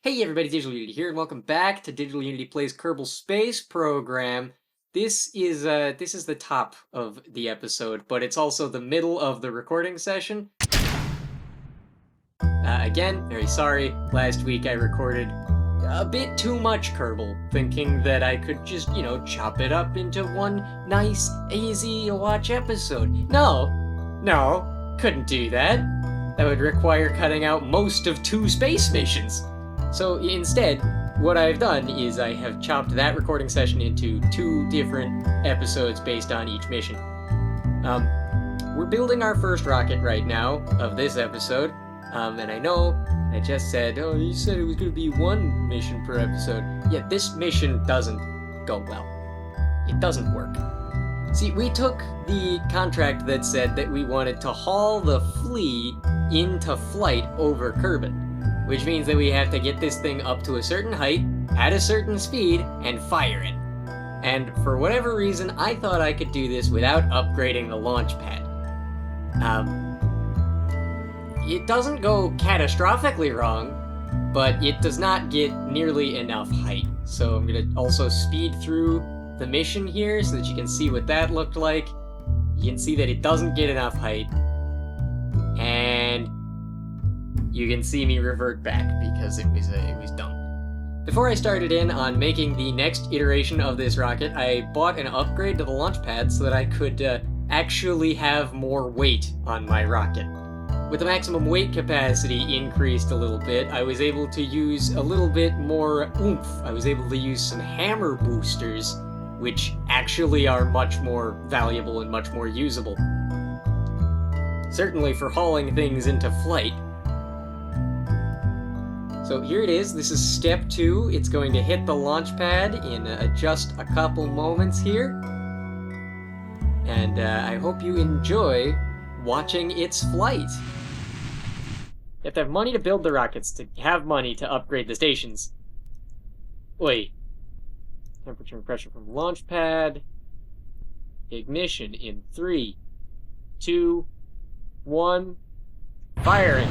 Hey everybody, Digital Unity here, and welcome back to Digital Unity Plays Kerbal Space Program. This is the top of the episode, but it's also the middle of the recording session. Again, very sorry. Last week I recorded a bit too much Kerbal, thinking that I could just, chop it up into one nice, easy-to-watch episode. No, couldn't do that. That would require cutting out most of 2 space missions. So instead, what I've done is I have chopped that recording session into 2 different episodes based on each mission. We're building our first rocket right now of this episode, and I know I just said, oh, you said it was going to be 1 mission per episode. Yeah, this mission doesn't go well. It doesn't work. See, we took the contract that said that we wanted to haul the flea into flight over Kerbal, which means that we have to get this thing up to a certain height, at a certain speed, and fire it. And for whatever reason, I thought I could do this without upgrading the launch pad. It doesn't go catastrophically wrong, but it does not get nearly enough height. So I'm going to also speed through the mission here so that you can see what that looked like. You can see that it doesn't get enough height. And you can see me revert back because it was dumb. Before I started in on making the next iteration of this rocket, I bought an upgrade to the launch pad so that I could actually have more weight on my rocket. With the maximum weight capacity increased a little bit, I was able to use a little bit more oomph. I was able to use some hammer boosters, which actually are much more valuable and much more usable. Certainly for hauling things into flight. So here it is, this is step 2. It's going to hit the launch pad in just a couple moments here. And I hope you enjoy watching its flight. You have to have money to build the rockets, to have money to upgrade the stations. Wait. Temperature and pressure from launch pad. Ignition in 3, 2, 1. Firing.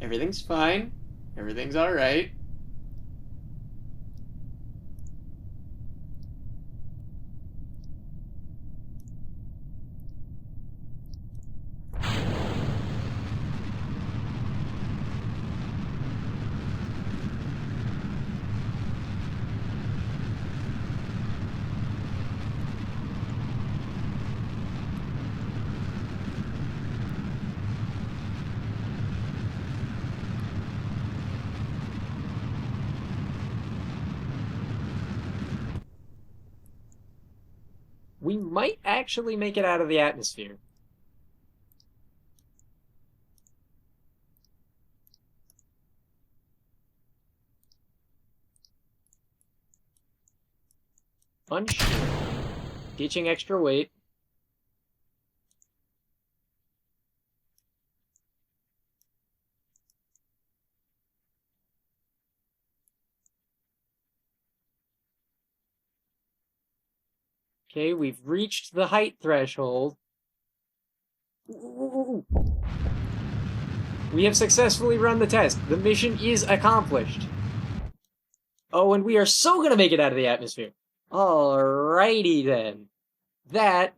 Everything's fine. Everything's alright. We might actually make it out of the atmosphere. Unsure. Ditching extra weight. Okay, we've reached the height threshold. Ooh. We have successfully run the test. The mission is accomplished. Oh, and we are so gonna make it out of the atmosphere. Alrighty then. That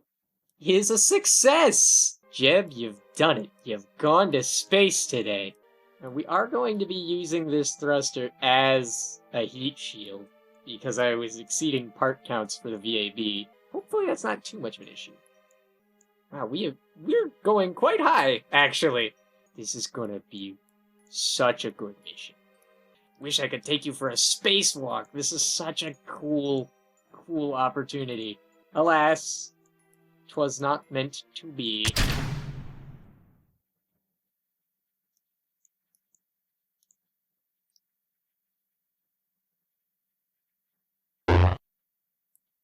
is a success! Jeb, you've done it. You've gone to space today. And we are going to be using this thruster as a heat shield, because I was exceeding part counts for the VAB. Hopefully that's not too much of an issue. Wow, we're going quite high, actually. This is gonna be such a good mission. Wish I could take you for a spacewalk. This is such a cool opportunity. Alas, 'twas not meant to be.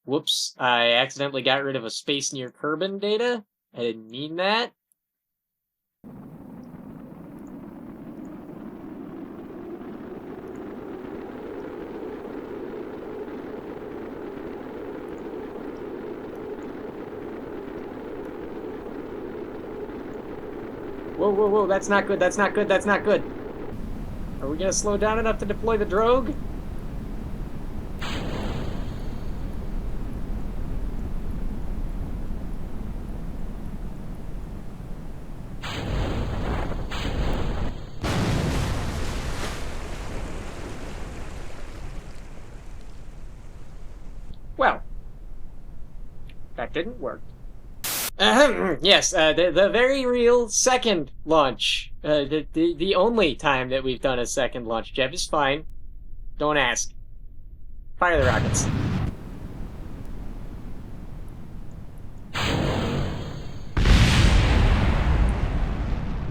Whoops, I accidentally got rid of a space near Kerbin data. I didn't mean that. Whoa, whoa, whoa, that's not good, that's not good, that's not good. Are we gonna slow down enough to deploy the drogue? Well, that didn't work. Yes, the very real second launch. The only time that we've done a second launch, Jeb, is fine. Don't ask. Fire the rockets.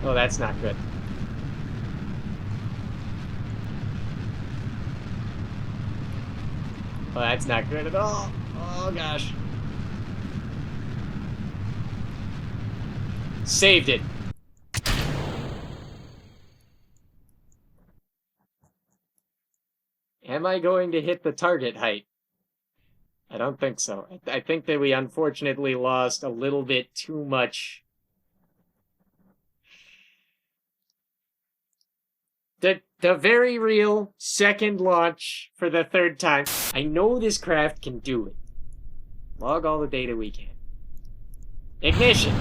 Oh, that's not good. Oh, that's not good at all. Oh, gosh. Saved it. Am I going to hit the target height? I don't think so. I think that we unfortunately lost a little bit too much. The very real second launch for the third time. I know this craft can do it. Log all the data we can. Ignition!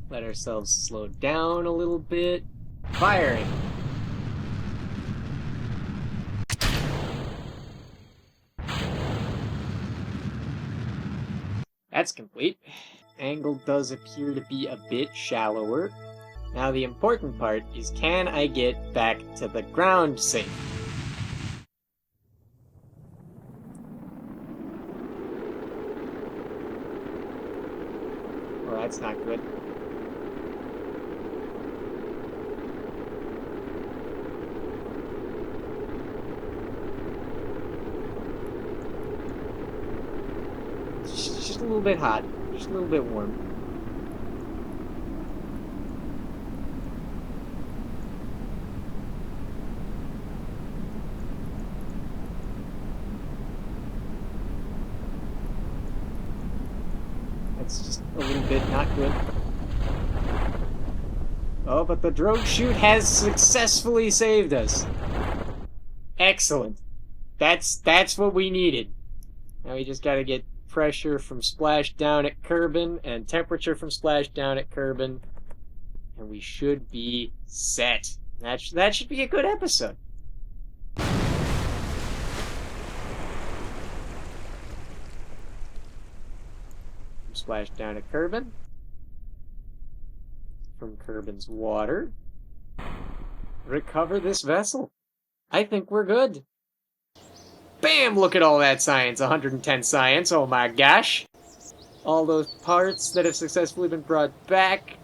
Let ourselves slow down a little bit. Firing! That's complete. Angle does appear to be a bit shallower. Now the important part is, can I get back to the ground safe? Well, that's not good. It's just a little bit hot. Just a little bit warm. It's just a little bit not good. Oh, but the drogue chute has successfully saved us. Excellent. That's what we needed. Now we just gotta get pressure from splashdown at Kerbin and temperature from splashdown at Kerbin, and we should be set. That should be a good episode. Splashdown at Kerbin. From Kerbin's water. Recover this vessel. I think we're good. Bam! Look at all that science. 110 science. Oh my gosh. All those parts that have successfully been brought back.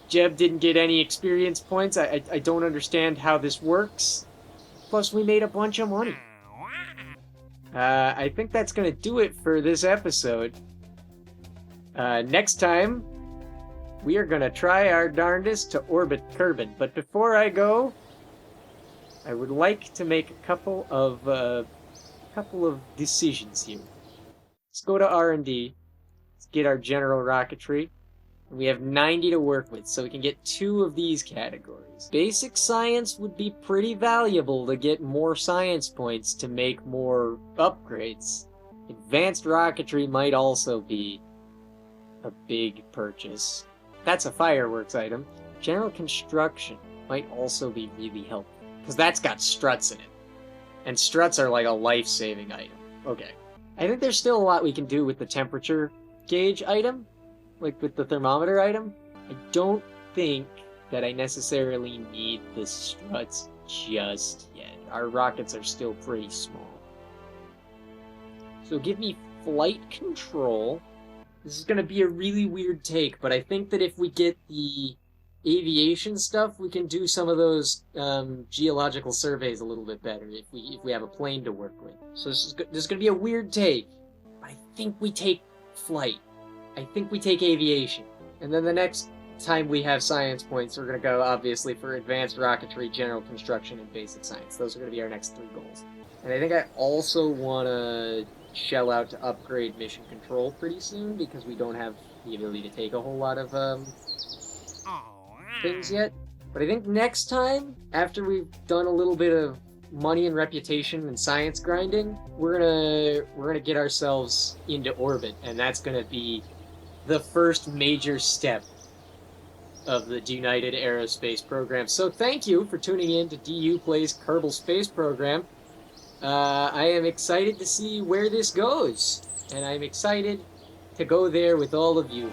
Jeb didn't get any experience points. I don't understand how this works. Plus, we made a bunch of money. I think that's going to do it for this episode. Next time, we are going to try our darndest to orbit Kerbin. But before I go, I would like to make a couple of decisions here. Let's go to R&D. Let's get our general rocketry. We have 90 to work with, so we can get 2 of these categories. Basic science would be pretty valuable to get more science points to make more upgrades. Advanced rocketry might also be a big purchase. That's a fireworks item. General construction might also be really helpful, because that's got struts in it. And struts are like a life-saving item. Okay. I think there's still a lot we can do with the temperature gauge item, like with the thermometer item. I don't think that I necessarily need the struts just yet. Our rockets are still pretty small. So give me flight control. This is going to be a really weird take, but I think that if we get the aviation stuff, we can do some of those geological surveys a little bit better if we have a plane to work with. So this is going to be a weird take, but I think we take flight. I think we take aviation. And then the next time we have science points, we're going to go, obviously, for advanced rocketry, general construction, and basic science. Those are going to be our next 3 goals. And I think I also want to shell out to upgrade mission control pretty soon, because we don't have the ability to take a whole lot of things yet. But I think next time, after we've done a little bit of money and reputation and science grinding, we're gonna get ourselves into orbit, and that's gonna be the first major step of the United Aerospace Program. So thank you for tuning in to DU Plays Kerbal Space Program. I am excited to see where this goes, and I'm excited to go there with all of you.